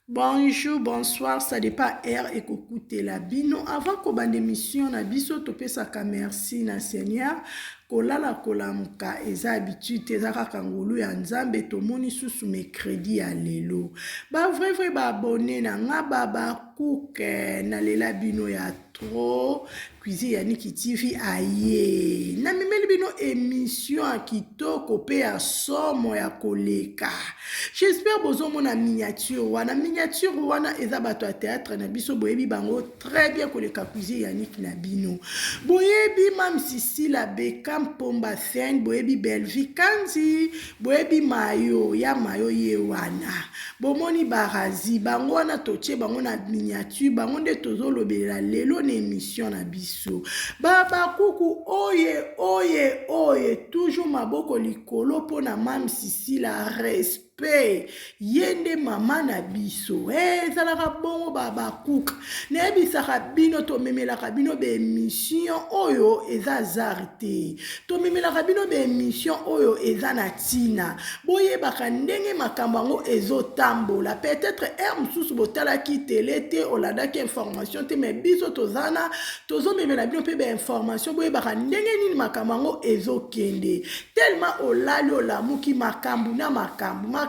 Bonjour, bonsoir, ça dépend heure et écoutez la bino. Avant qu'on bande émission na biso topé saka merci na Seigneur. Kolala kolamuka eza habitude eza kaka ngolu ya nzambe tomoni susu mercredi ya lelo. Ba vrai ba abonné na nga ba cook na lela bino ya trop cuisine ya Niki TV aye. Na mimeli bino émission ya kitoko pe ya somo ya koleka. J'espère bozo mona miniature wana eza bato ya théâtre na biso boyebi bango très bien koleka cuisine ya Niki na bino. Boyebi mam Sisi la Bekam Pomba Sen, boyebi Belvi Kanzi, boyebi mayo ya mayo ye wana. Bomoni barazi bango wana toche bango na miniature bango nde tozolobela lelo na émission na biso. Baba kuku oye toujours maboko likolo pona mam Sisi la respect yende mama na biso ezalaka bongo baba kuka nayebisaka bino tomemelaka bino bemission oyo eza azar te tomemelaka bino bemission oyo eza na ntina boyebaka ndenge makambo yango ezotambola peut-être ere mosusu botalaki tele te olandaki information te mais biso tozana tozomemela bino mpe bainformation boyebaka ndenge nini makambo yango ezokende tellement olali olamuki makambo na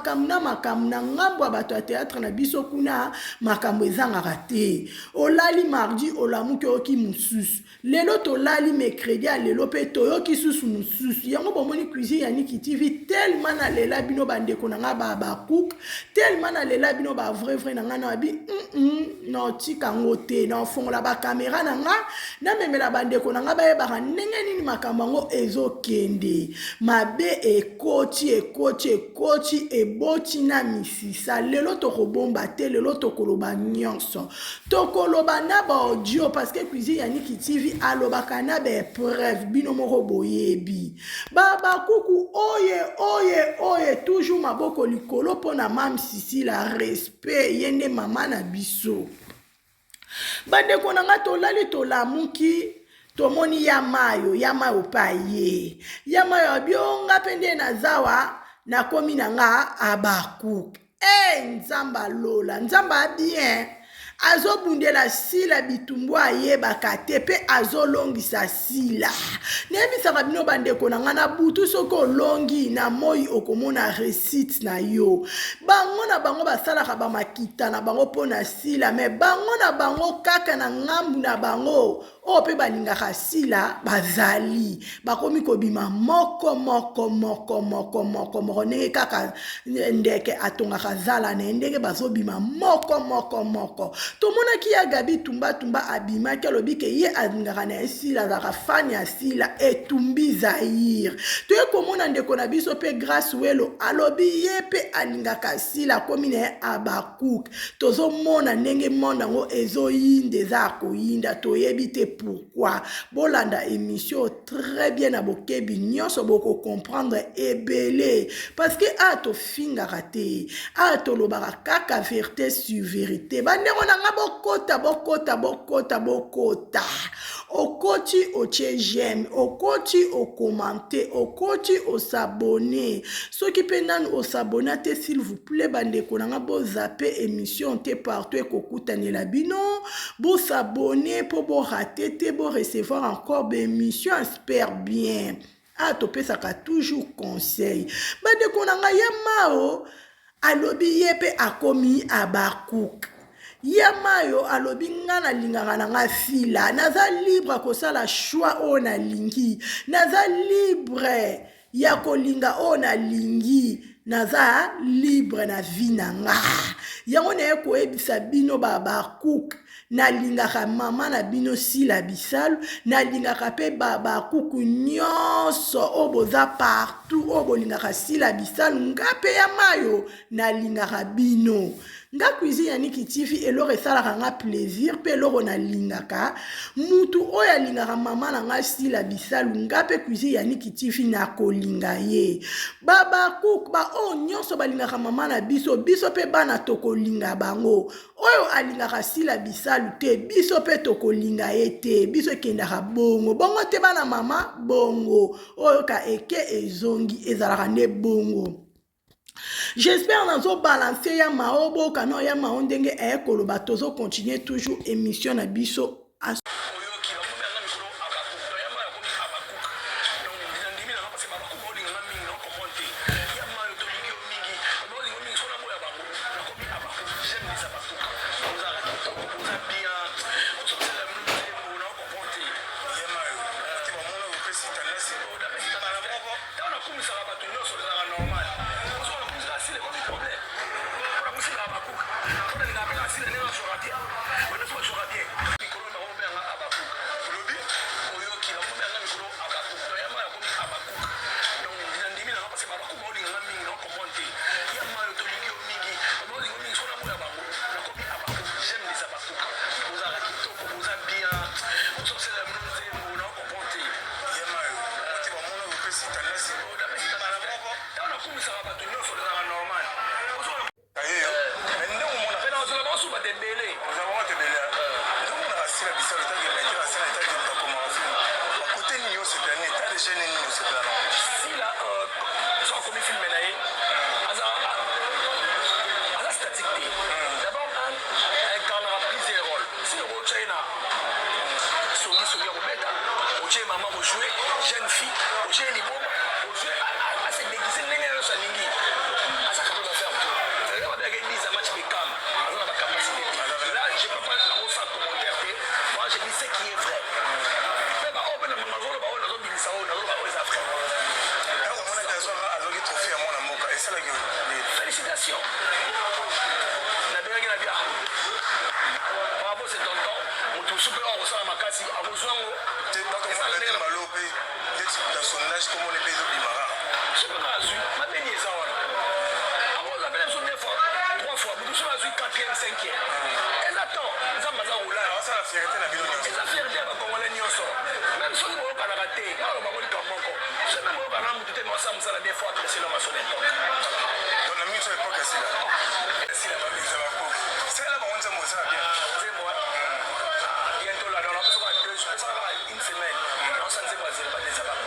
ngambo ya bato ya théâtre na biso kuna makambo ezangaka te olali mardi olamuki oyoki mosusu lelo tolali mercredi ya lelo mpe toyoki susu mosusu yango bomoni cuisine ya Niki TV tellement nalela bino bandeko na nga bacook tellement nalela bino bavrai na nga na babi naotika yango te naofongola bakamera na nga namemela bandeko na nga bayebaka ndenge nini makambo yango ezokende mabe ekoti eboti na misisa lelo tokobomba te lelo tokoloba nyonso tokoloba na baaudio parce que cuisine ya Niki TV alobaka na baepreuve bino moko boyebi babakuku oye toujours maboko likolo mpona mam Sisi la respect yende mama na biso bandeko na nga tolali tolamuki tomoni ya mayo pa ye ya mayo abionga pende na zawa na komi na nga abakuka nzamba lola nzamba bien azobundela sila bitumbu ayebaka te mpe azolongisa sila nayebisaka bino bandeko na nga na butu soki olongi na moi okomona recite na yo bango na bango basalaka bamakita na bango mpo na sila me bango na bango kaka na ngambu na bango oyo mpe balingaka sila bazali bakomi kobima moko ndenge kaka ndeke atongaka zala na ndenge bazobima moko tomonaki ya Gabi tumba abimaki alobi ke ye alingaka na esila azalaka fani ya sila etumbi Zaire toye komona ndeko na biso mpe Grace Welo alobi ye mpe alingaka sila komi na ye abakuka tozomona ndenge monde yango ezoyinda eza akoyinda toyebi te pourquoi bolanda émission très bien na bokebi nyonso boko comprendre ebele parce que tofingaka te tolobaka kaka vérité sur vérité bandeko na nga bokota okoti otie j'aime okoti okomante okoti osabone soki mpe nanu osabona te s'il vous plaît bandeko na nga bozape émission te partout ekokutanela bino bosabone mpo borate te borecevoir encore bémission espère bien topesaka toujours conseil bandeko na nga ye mao alobi ye mpe akomi abakuka ye mayo alobi nga nalingaka na nga fila naza libre kosala choix oyo nalingi naza libre ya kolinga oyo nalingi naza libre na vie na nga yango naye koyebisa bino bakuka nalingaka mama na bino Sila Bisalu nalingaka mpe bakuku nyonso oyo boza partout oyo bolingaka Sila Bisalu nga mpe ya mayo nalingaka bino nga cuisine ya Niki TV eloko esalaka nga plaisir mpe eloko nalingaka mutu oyo alingaka mama na nga Sila Bisalu nga mpe cuisine ya Niki TV nakolinga ye bakuka oyo nyonso balingaka mama na biso mpe bana tokolinga bango oyo alingaka Sila Bisalu te biso mpe tokolinga ye te biso ekendaka bongo te bana mama bongo oyo ka eke ezongi ezalaka nde bongo J'espère nazo balancer ya maobo kana ya maondenge koloba tozo continuer toujours émission na biso. Jeune fille, j'ai les bombes, c'est déguisé, là, je peux pas faire commentaire. Moi, je dis ce qui est vrai. Félicitations. Bravo, c'est tonton. On super on ressent ma casse. On reçoit sondage comme on est payé au Mara. Je peux pas assurer. Ma dernière ça. Avant la belle sonne fois, 3 fois, vous devez assurer 4e, 5e. Elle attend. Ça m'a dit là. Ça la fierté la ville. Et la fierté va comme on l'a nyonso. Même si on va la rater, alors on va le comme encore. C'est même on va la monter moi ça la bien fois que c'est là ma sonne époque. Dans la mise époque c'est là. C'est là ma mise à la coupe. C'est là on s'aime ça bien. C'est moi. Bientôt là dans la ça va une semaine. On s'en sait pas des abacs.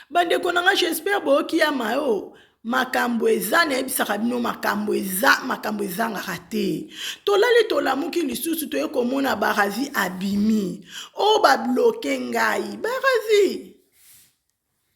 Bandeko nanga j'espère boki ya mayo makambo eza na ebisaka bino makambo ezangaka te tolali tolamuki lisusu toye komona barazi abimi o babloke ngai barazi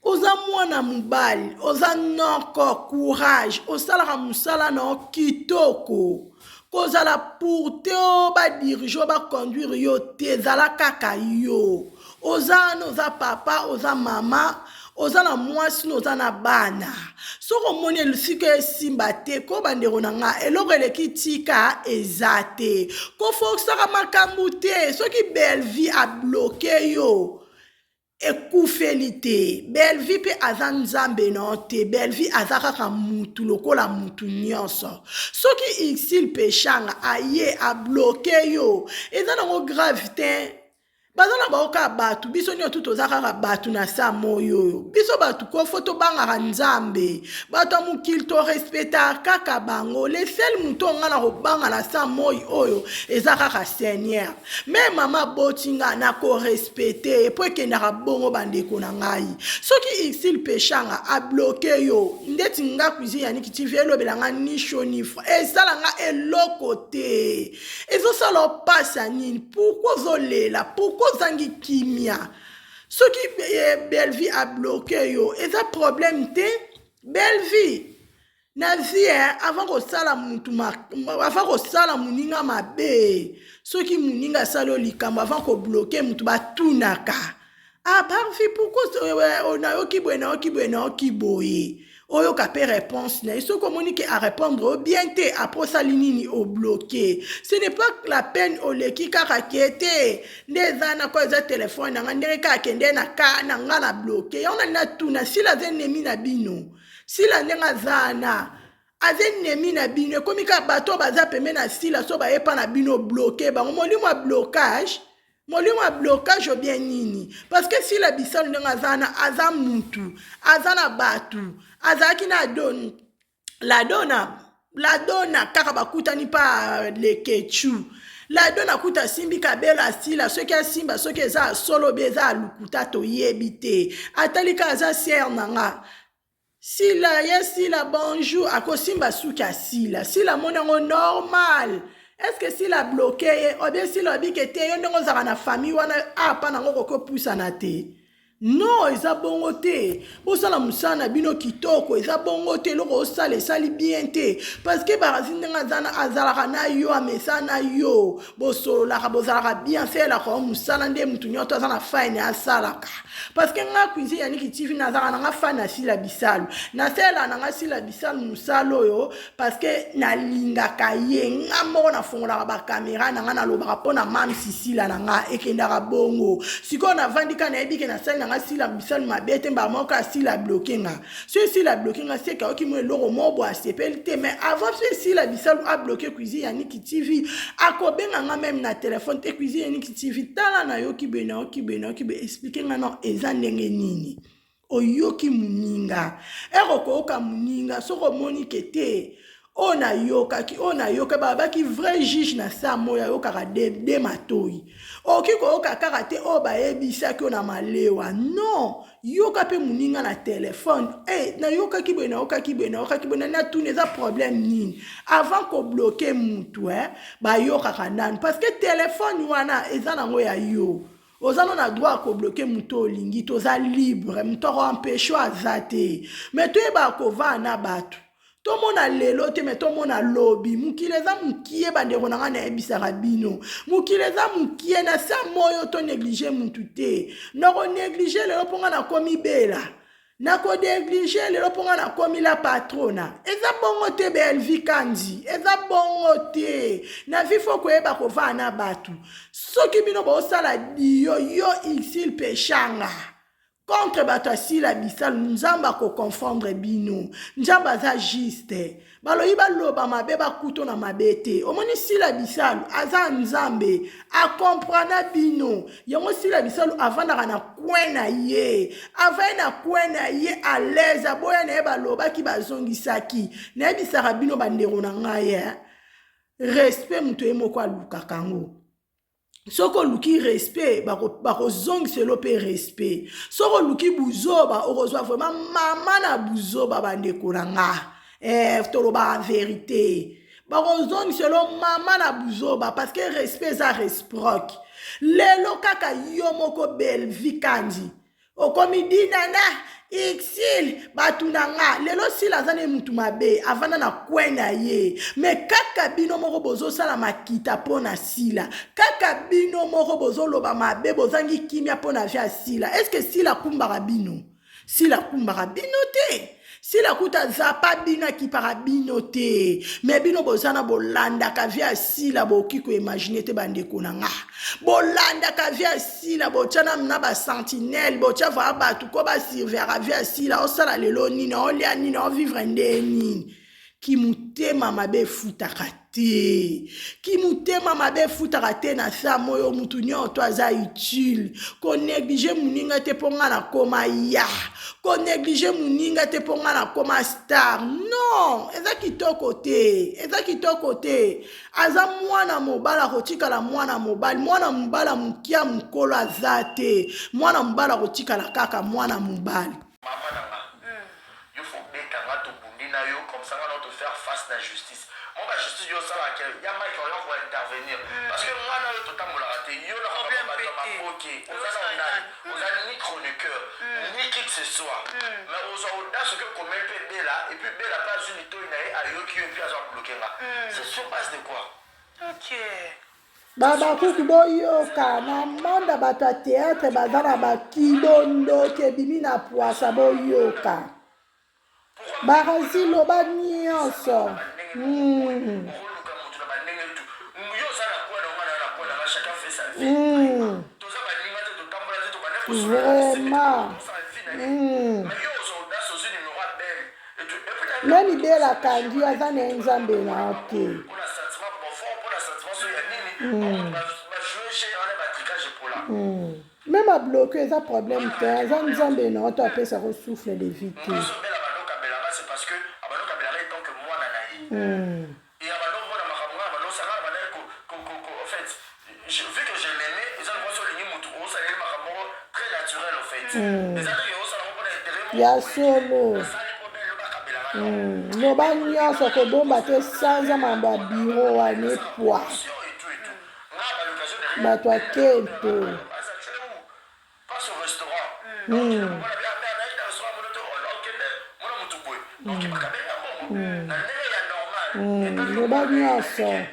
oza mwana mobali oza noko courage osalaka mosala na kitoko kozala pour te o badirige o baconduire yo te ezala kaka yo oza oza papa oza mama oza na mwasi oza na bana soko omoni elusika esimba te ko bandeko na nga eloko eleki tika eza te kofokisaka makambo te soki belvi abloke yo ekufeli te belvi mpe aza nzambe na te belvi aza kaka mutu lokola mutu nyonso soki exil peshanga aye abloke yo eza nango grave te baza na baoka batu biso nyo tutoza kaka batu na sa moyo oyo biso batu kofo tobangaka nzambe bato ya mokili torespecta kaka bango lesel mutu onga na kobanga na sa moyo oyo eza kaka seigneur me mama botinga na korespecte po ekendaka bongo bandeko na ngai soki exil peshanga abloke yo ndeti nga cuisine yaniki tiv elobelanga nisho nifo esalanga eloko te ezosala opasa nini pourkoi ozolela pourkoi ozangi kimia soki belvi abloke yo eza problème te belvi na vie avant kosala moninga mabe soki moninga asali yo likambo avant kobloke mutu batunaka barvi pourkoi nayoki boye oyoka pe réponse na soki omoni ke arépondre bien te apres osali nini obloke ce n'est pas la peine oleki kaka ke te nde eza na ko eza telefone nanga ndenge kaka kende na ka na nga na bloke yango na tuna sila aza ennemi na bino sila ndenge aza na aza ennemi na bino ekomi kaka bato baza pembe na sila so bayepa na bino bloke bango molimo ya blocage o bien nini parce que si la bisalo ndenge aza na aza mutu aza na batu azalaki na la dona kaka bakutani pa lekechu La dona kuta simbi kabela sila soki asimba soki eza solo beza alukuta toyebi te atalika aza ser nanga sila ye sila bonjour akosimba suki asila sila monango normal est-ce que sila bloqué ye ou bien sila obike te yo ndenge ozalaka na famille wana apa nango kokopusana te non eza bongo te osala mosala na bino kitoko eza bongo te eloko osala esali bien te parce que barazi ndenge azalaka na yo amesa na yo bosololaka bozalaka bien selaka o mosala nde mutu nyonso aza na fane asalaka parce que nga cuisine yaniki tv nazalaka nanga fane asila bisalu nasala nanga sila bisalu mosala oyo parce que nalingaka ye nga moko nafungolaka bakamera nanga nalobaka mpo na mami sisila nanga ekendaka bongo sikoyo navandika nayebike nasali nanga sila bisal mabete mba moka sila bloqué nga so sila bloqué nga c'est ka mo eloko mobo asepeli te mais avant so sila bisal a bloqué cuisine yaniki tv akobenga nga même na téléphone te cuisine yaniki tv tala na yo kibena expliquer nga non eza ndenge nini oyoki muninga ekokooka muninga soko moni kete on a yoka babaki vrai juge na sa moya yokaka de matoi oki koyoka kaka te o bayebisaki na malewa non yoka pe muninga na telefone na yokaki boye na tuni eza problème nini avant ko bloquer mutu bayokaka nani parce que telefone wana eza nango ya yo ozana na droit ko bloquer mutu olingi toza libre mutu empêche aza te mais toyeba kovaa na bato tomona lelo te me tomona lobi mukile eza mukie bandeko nanga nayebisaka bino mukile eza mukie na sa moyo to néglige mutu te nako néglige lelo mponga nakomi bela nako néglige lelo mponga nakomi la patrona eza bongo te belvi kandi eza bongo te na vifo koyeba kovaa na bato soki bino bosala diyo yo isil peshanga contre bato asila bisalu nzamba ko confondre bino nzamba aza juste baloyi baloba mabe bakuto na mabe te omoni sila bisalu aza nzambe akomprana bino yango sila bisalu avandaka na kwen na ye avaye na kwen na ye à l'aise aboya na ye balobaki bazongisaki nayebisaka bino bandeko na ngai respect mutu ye moko alukaka yango soko luki respect bako zongiselo pe respect soko luki buzoba okozwa vraiment mama na buzoba bandeko na nga toloba vérité bako zongiselo mama na buzoba parce que respect eza reciproque lelo kaka yo moko belvi kandi okomi dinana Ixil batunanga lelo sila zane mutu mabe avana na kwena ye me kaka bino moko bozo sala makita pona sila kaka bino moko bozo loba mabe bozangi kimia pona via sila est-ce que sila kumbaka bino te sila kuta zapa bino akipaka bino te me bino bozana bolandaka via sila boki ko imaginer te bandeko nanga bolandaka via sila bochana mna ba sentinelle bocha va batu ko ba surveiller via sila osala lelo nini olia nini o vivre nde nini kimutema mabe futaka te kimutema mabe futaka te na sa moyo mutu nyoto aza utile ko néglige muninga te ponga na koma ya ko néglige muninga te ponga na koma star non eza kitoko te aza mwana mobala kotikala mwana mobala mukia mukolo aza te mwana mobala kotikala kaka mwana mobali comme ça on va te faire face à la justice. Moi la justice yo ça là il y a Mike on va intervenir parce que moi là tout temps la raté yo là on va pas OK on a ni chroniqueur ni qui que ce soit mais aux audaces que comme peut là et puis bella pas une to à yo qui puis à bloquer là c'est sur base de quoi OK baba kuku boyoka na manda bato ya théâtre bazala bakilondo ke bimi na poasa boyoka barazi loba nyonso vraiment nani bela kandi aza na nzambe na te même a bloqué eza problème te aza nzambe na to apesa ko souffle de vie te ya solo loba nyonso kobomba te sanza mambo ya biro wane pwa bato akento loba nyonso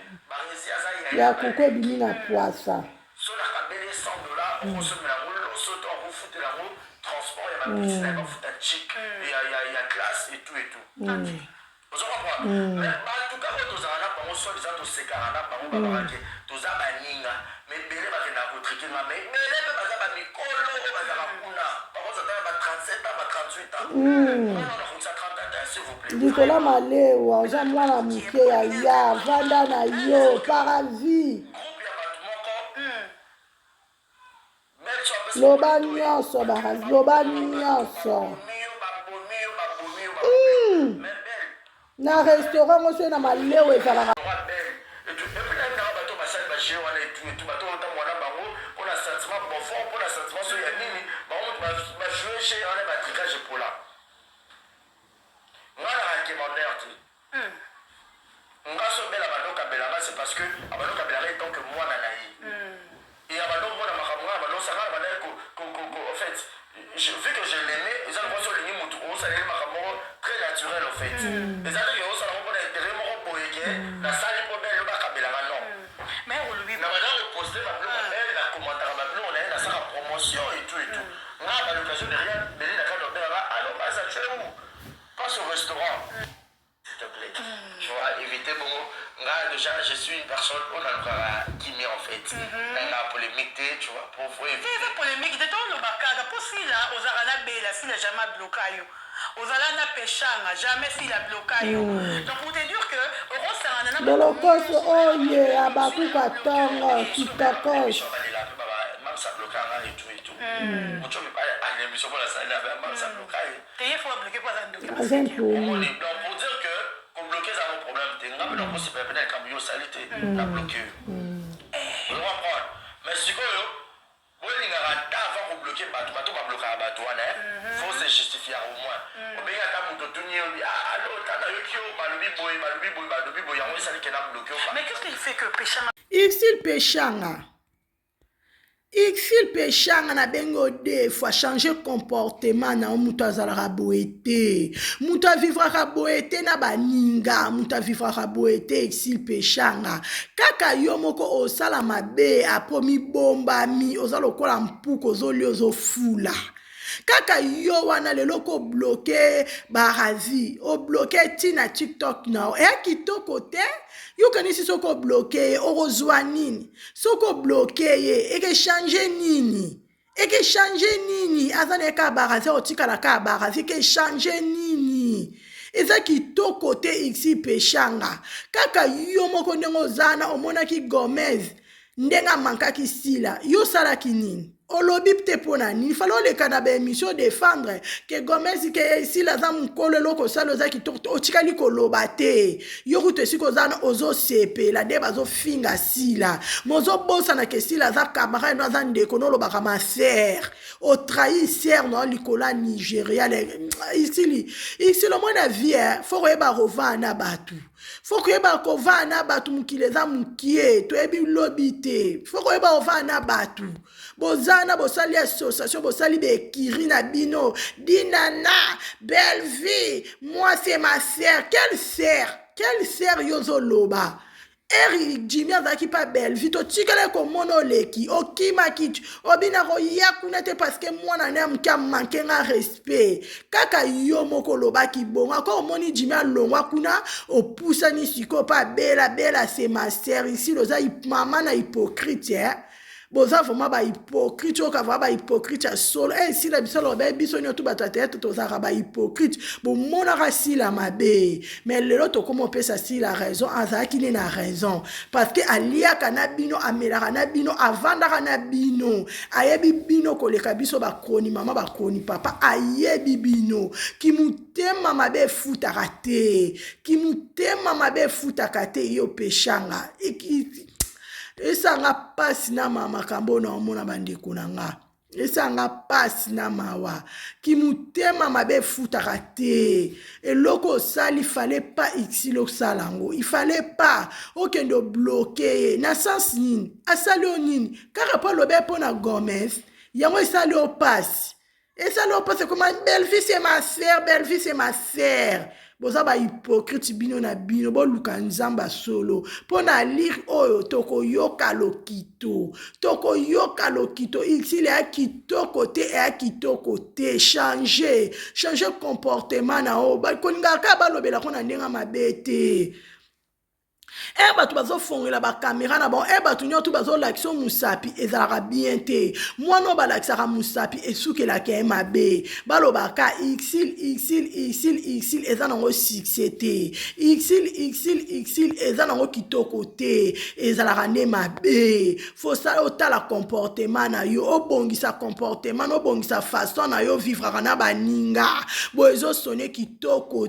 ya kuku ebimi na pwasa Nicolas Malewa, oza mwana muke ya ya vanda na yo paravi loba nyonso barazi loba nyonso na restaurant oso na malewa ezalaka c'est parce que abano kabela tant que moi nanaï et abano mona makamwa abano saka abana en fait vu que je l'aimais ils ont reçu le niveau on ça les makamwa très naturel en fait les autres yo ça on connaît intérêt mo boyeke la salle pour belle ba kabela non mais on lui na bana reposter ba belle na commentaire ba belle on a ça promotion et tout on a pas l'occasion de rien de la cadre de là alors bah ça tu es où passe au restaurant s'il te plaît tu vois éviter bon. Déjà, je suis une personne qui met en fait la polémique, tu vois, pour vous éviter. La polémique, de ton lobaka, pour si là, aux arana bella, si la jamais bloqué, aux arana péchanga, jamais si la bloqué. Donc pour te dire que, au rose, ça en a Bolokos, oh yeah, abaku katongo, kitakos. Même ça bloqué et tout et tout. Mon chum n'est pas à l'émission pour la salle, même ça bloqué. T'es faut bloquer quoi dans le document. Donc pour dire que, pour bloquer ça, mon problème, t'es pas non c'est pas peut-être comme yo salité, la bloquer. On va prendre. Mais si quoi yo, moi il y a un temps avant pour bloquer bateau va bloquer un bateau là, faut se justifier au moins. On bien quand mon tourner on dit ah allô t'as eu qui au malubi boy on va salir que n'a bloqué. Mais qu'est-ce qu'il fait que péchanga? Ixil péchanga. Ixil péchanga na bengo de fois changer comportement na mutu azalaka boete mutu avivra boete na baninga mutu avivra boete ixil péchanga kaka yo moko osala mabe apomi bomba mi ozalokola mpuko ozoli ozofula kaka yo wana lelo ko bloqué barazi o bloqué tina TikTok now e kitoko te yo kanisi soko bloqué orozwa nini soko bloqué ye eke changer nini azane ka barazi otikala ka barazi ke changer nini eza kitoko te ixi péchanga kaka yo moko ndengo zana omonaki Gomez ndenga mankaki sila yo salaki nini olobi te pona ni falo le kana ba émission défendre que Gomez ke sila za mukolo loko salo za kitoko otikali koloba te yo kuto siko zana ozo sepe la de bazo finga sila mozo bosa na ke sila za camarade no za ndeko no loba kama ser o trahi ser no likola Nigeria ici le mona vie faut eba rovana batu faut que eba kovana batu mukileza mukie to ebi lobite faut que eba rovana batu bozana bosali association bosali bekiri na bino dinana belle vie moi c'est ma sœur quelle sœur yozoloba Eric Jimmy azaki pa belle vie to tikale ko mono leki okima kitu obina ko yakuna te parce que mwana na mka manke nga respect kaka yo moko lobaki bonga ko moni Jimmy alongwa kuna opusa ni siko pa bela c'est ma sœur ici loza mama na hypocrite boza vraiment ba hypocrite o ka ba hypocrite ya solo si la bisolo ba biso nyoto ba tete to za ba hypocrite bo mona rasi la mabe mais le loto comme on peut ça si la raison azaki ni na raison parce que alia kana bino amela kana bino avanda kana bino ayebi bino ko le kabiso ba kroni mama ba kroni papa ayebi bino ki mutema mabe futa kate ki mutema mabe futa kate yo peshanga esanga pasi na mama kambo na omona bandeko na nga esanga pasi na mawa kimutema mabe futaka te eloko osali fallait pas ixili osala yango il fallait pas okende obloke ye na sens nini asali o nini kaka mpo alobi mpo na Gomez yango esali o pasi comme belle-fille c'est ma sœur, belle-fille c'est ma sœur. Boza ba hypocrite bino na bino bo luka nzamba solo pona lire oyo toko yoka lokito ici le kitoko te e kitoko te changer comportement na o ba koninga ka ba lobela kona ndenga mabete bato bazofongela bakamera na bon bato nyonso bazolakisa musapi ezalaka bien te mwana balakisaka musapi esukelaka ye mabe balobaka xil eza nango succès te xil eza nango kitoko te ezalaka nde mabe fosala otala comportement na yo obongisa comportement na obongisa façon na yo vivraka na baninga bo ezosone kitoko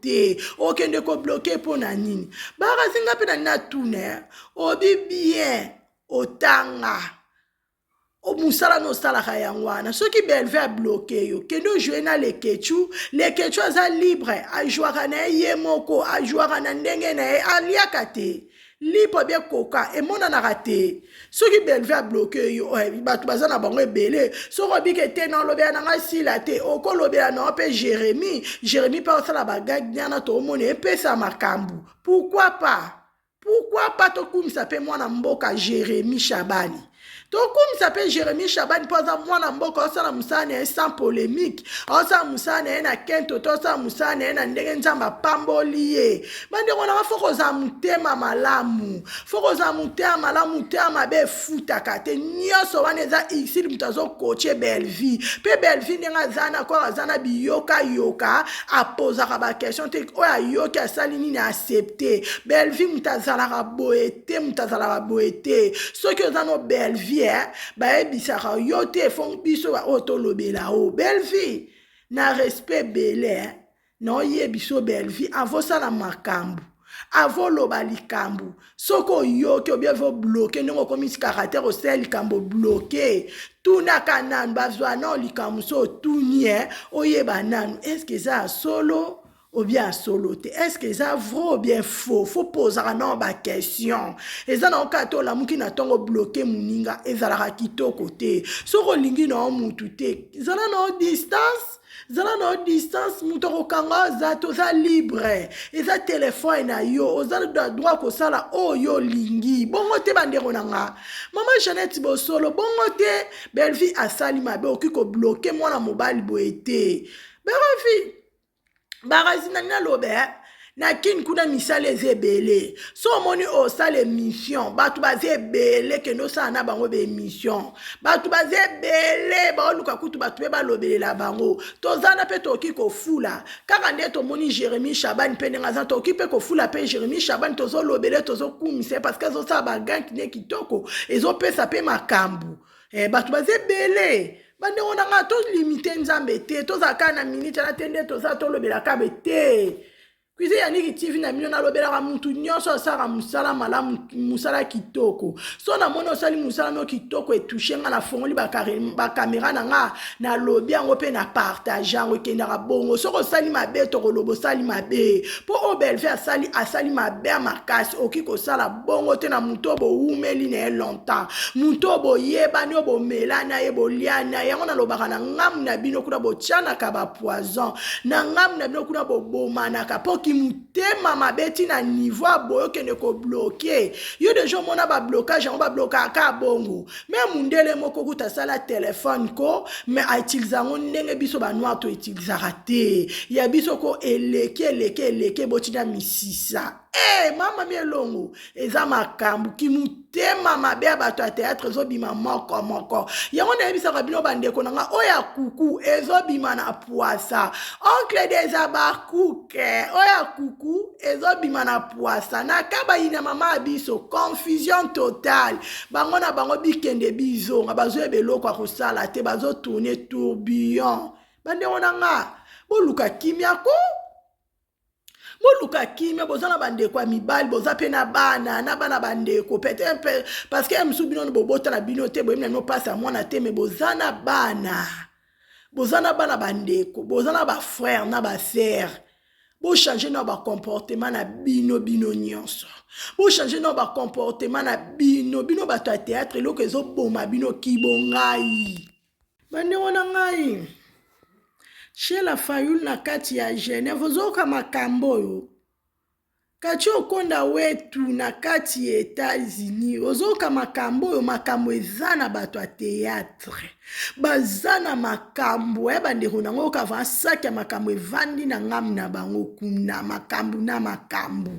te okende kobloke mpo na nini bakazinga mpe na nina tune obi bien otanga musala no osalaka yango wana soki Belleville abloke yo kende ojue na lekechu aza libre ajwaka na ye moko ajwaka na ndenge na ye aliaka te lipo bie koka emonanaka te soki Belleville abloke yo bato baza na bango ebele soki obike te na olobela nanga sila te okolobela na mpe Jérémie mpe osala bagage nyana toomona epesa makambo pourquoi pas tokumisa mpe mwana mboka Jérémie Shabani tokumisa mpe Jérémie Shabani mpo aza mwana mboka osala mosala na ye sans polémique osala mosala na ye na kento to osala mosala na ye na ndenge nzambe apamboli ye bandeko nanga fo kozala motema malamu motema mabe efutaka te nyonso wana eza isili moto azokoche Belleville mpe Belleville ndenge aza na kor aza na biyokayoka apozaka bakestion te oyo ayoki asali nini accepte Belleville moto azalaka boye te soki oza no Belleville bayebisaka yo te fon biso oyo tolobela o Belleville na respect bele na oyebiso Belleville avosala makambo avoloba likambo soki oyoki obi avobloke ndenge okomisi caractère osala likambo bloke tunaka nanu bazwa na likambo so otuni oyeba nanu eske eza solo ou bien solo te est-ce que ça vrai ou bien faux faut poser non ba question eza na okato la muki na tongo bloquer muninga ezalaka kitoko te soko lingi na mutu te ezala na distance muto kokanga za toza libre eza téléphone na yo oza droit ko sala oyo lingi bongo te bandeko nanga mama Jeannette Bosolo bongo te Belleville asali mabe okiko bloquer mwana mobali boete Belleville barazina na lobe na kin kuna misale ezebele so moni osala mission batu bazebele ke no sa na bango be mission batu bazebele ba luka kutu batu be balobelela bango tozana pe toki ko fula kaka nde to moni Jérémie Shabani pe nga za toki pe ko fula pe Jérémie Shabani tozo lobele tozo kumise parce que zo sa ba gank ne kitoko ezo pesa pe makambu batu bazebele bande on a to limité nzambe te tozaka na minute na tende toza tolobela kabe te kuize yaniki TV na million alobela ka muntu nyonso asaka musala malamu musala kitoko so na mona osali musala no kitoko etouche nga na fongoli ba caméra na nga na lobi yango pe na partage yango kenda ka bongo so ko sali mabe to ko lobo sali mabe po o Belleville asali mabe makasi okiko sala bongo te na muntu bo umeli na longtemps muntu bo yeba ni bo melana ye bo liana yango na lobaka na ngam na bino kuna bo tiana ka ba poison na ngam na bino kuna bo bomana ka po mutema mabeti na niveau boyo kene ko bloquer yo déjà mona ba blocage on ba bloquer ka bongo mais mundele moko kuta sala téléphone ko mais a utiliser ngo ndenge biso ba noir to utiliser raté ya biso ko eleke botina misisa mama mielongo eza makambu kimutema mabe bato ya théâtre ezobima moko yango na yebisaka bino bandeko nanga oya kuku ezobima na poisa oncle des abakuke oya kuku ezobima na poisa na kaba ina mama biso confusion totale bango na bango bikende bizonga bazoyebeloko ya kosala te bazotourne tourbillon bandeko nanga boluka kimiako boluka kimia bozana bandeko ya mibali boza pe na bana bandeko peut-être parce que msu bino bobota na bino te boyemna no pasa mwana te mais bozana bana bandeko bozana ba frère na ba sœur bo changer na ba comportement na bino nyonso bo changer na ba comportement na bino bato ya théâtre eloko ezoboma bino kibongai bandeko na ngai chez la Fayulu na kati ya Genève ozoka makambo oyo kati okonda wetu na kati ya États-Unis ozoka makambo oyo makambo eza na bato ya théâtre baza na makambo ya bandeko nango okava nsaki ya makambo evandi na ngamu na bango kuna makambo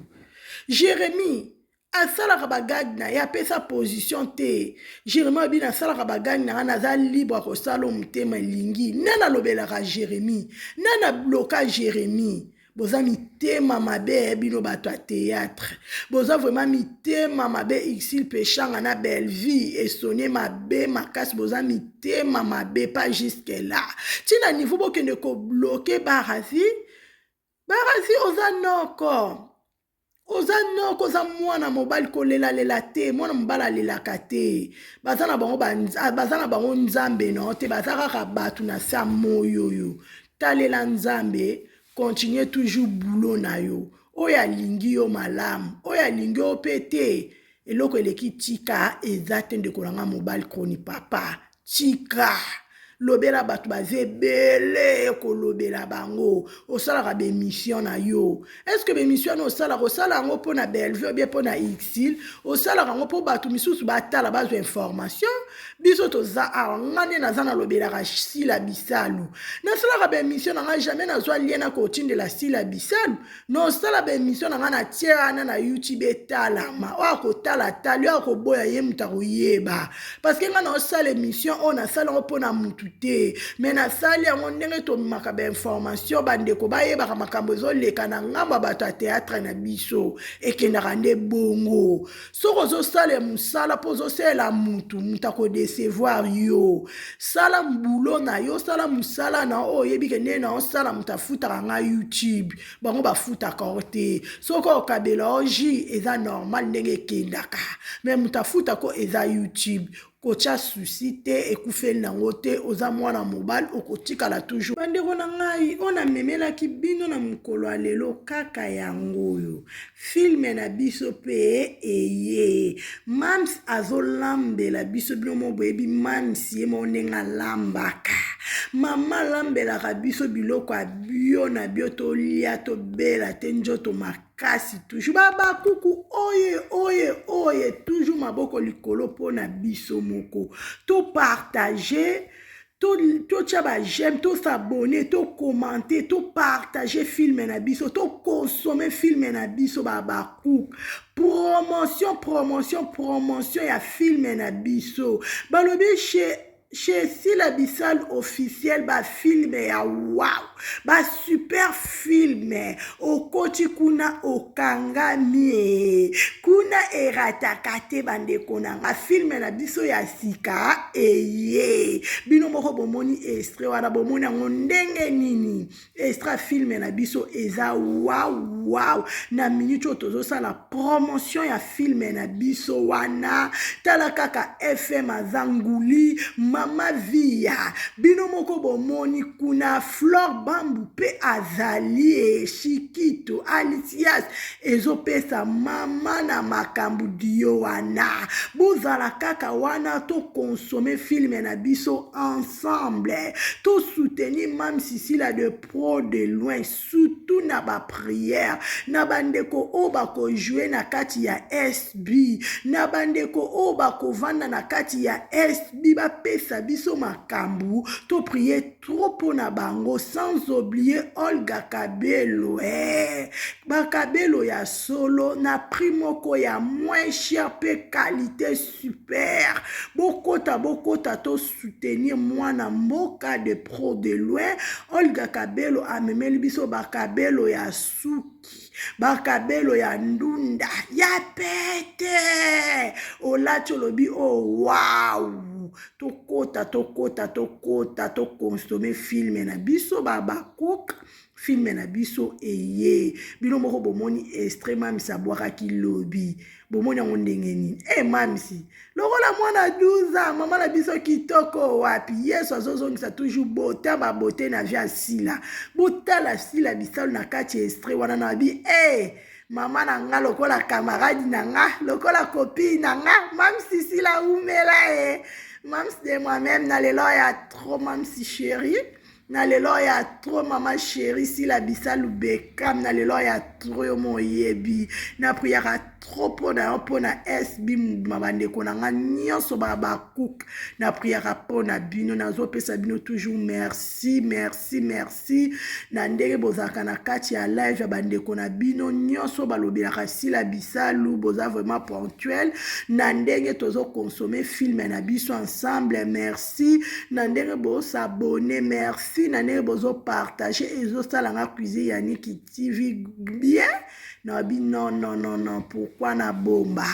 Jérémie asalaka bagage na ye apesa position te Jérémie abi nasalaka bagage na nga naza libre akosala motema elingi nani alobelaka Jérémie nani abloka Jérémie boza mitema mabe bino bato ya théâtre boza vraiment mitema mabe Exil Pechanga na Belleville esone mabe makasi boza mitema mabe pas jusque là tina niveau bokende ko bloquer Barazi oza noko oza mwana mobali kolela te mwana mobali alelaka te baza na bango nzambe no te baza kaka bato na sa moyoyo talela nzambe continue toujours boulot na yo oyo alingi yo malamu oyo alingi yo pe te eloko eleki tika eza te ndeko nanga mobali koni papa tika lobela bato baza ebele kolobela bango osalaka bemission na yo estce bemission na osala yango mpo na Belleville ou bien mpo na Exil osalaka yango mpo bato misusu batala bazwa information biso toza ngane naza nalobelaka Sila Bisalu nasalaka bemission na nga jamais nazwa lien na kotindela Sila Bisalu nosala bemission na nga na tie wana na YouTube etalama oyo akotala tali oyo akoboya ye mutu akoyeba parce que nga naosala émission oyo nasala yango mpo na mutu te mais nasali yango ndenge tomimaka bainformation bandeko bayebaka makambo ezoleka na ngambo ya bato ya théâtre na biso ekendaka nde bongo soki ozosala mosala mpo ozosalela mutu akodecevoir yo sala mbulo na yo sala mosala na oyo oyebi ke ndenge na osala mutu afutaka nga YouTube bango bafutaka o te soki okabela oji eza normal ndenge ekendaka mais mutu afutako eza YouTube kocha souci te ekufeli nango te oza mwana mobali okotikala toujours bandeko na ngai ona memelaki bino na mokolo ya lelo kaka yango oyo filme na biso pe eye Mams azolambela biso bino mo boyebi Mams ye mo ndenge alambaka mama alambelaka biso biloko ya bio na bio tolia tobela te nzoto makasi toujours bakuku oye toujours maboko likolo mpo na biso moko to partager to tia ba j'aime to s'abonner to commenter to partager film na biso to consommer film na biso bakuku promotion ya film na biso balobi chez Sila Bisalu officiel ba film ya wow ba super film okoti kuna okangami kuna erataka te bandeko nanga film na biso ya sika eye bino moko bomoni extrait wana bomoni yango ndenge nini extrait film na biso eza wow na minute oyo tozosala promotion ya film na biso wana tala kaka FM azanguli mama via bino moko bomoni kuna Flor Bambu pe azali Shikito Alicias ezopesa mama na makambu dio wana bozala kaka wana to consommer film na biso ensemble to soutenir Mam Sisila de pro de loin surtout na ba prière na bandeko o bako jouer na kati ya SB na bandeko o bako vanda na kati ya SB ba pesa biso makambu to prier trop pour na bango sans oublier Olga Kabelo bakabelo ya solo na primoko ya moins cher pe qualité super bokota to soutenir mwana mboka de pro de loin Olga Kabelo amemeli biso bakabelo ya suki bakabelo ya ndunda ya pete olati olobi oh wow yango tokota tokonsome filme na biso bakoka filme na biso eye bino moko bomoni extrait mamisi abwakaki lobi bomoni yango ndenge nini mamisi lokola mwana 12 ans mama na biso kitoko wapi yesu azozongisa toujours bota babote na vie asila botala sila bisalu na kati ya extrait wana na bi mama na nga lokola camarade na nga lokola copine na nga mamisi sila umela mamisi de moi-même na lelo ya trop mamisi chérie na lelo ya trop mama chérie sila bisalu bekam na lelo ya trop yo moyebi na priaka trop pona SB mabandeko na nga nyonso bakuka na priaka pona bino nazopesa bino toujours merci na ndenge bozalaka na kati ya live ya bandeko na bino nyonso balobelaka sila bisalu boza vraiment ponctuel na ndenge tozokonsome filme na biso ensemble merci na ndenge bozabone merci na ndenge bozopartage ezosalanga cuisine Yannick TV bien nabi non pourquoi na bomba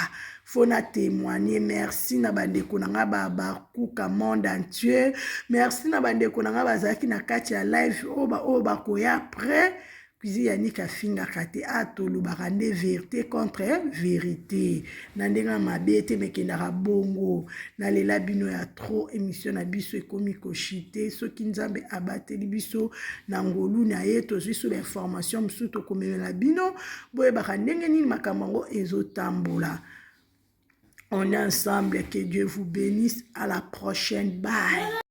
faut na témoigner merci na bandeko na nga bakuka monde entier merci na bandeko na nga bazalaki na kati ya live oyo bakoya après cuisine Yannick afingaka te atolobaka nde vérité contre vérité na ndenge mabe te mekendaka bongo nalela bino ya trop émission na biso ekomi koshite soki nzambe abateli biso na ngolu na ye tozwi so bainformation mosusu tokomemela bino boyebaka ndenge nini makambo yango ezotambola. On est ensemble, que Dieu vous bénisse, à la prochaine, bye.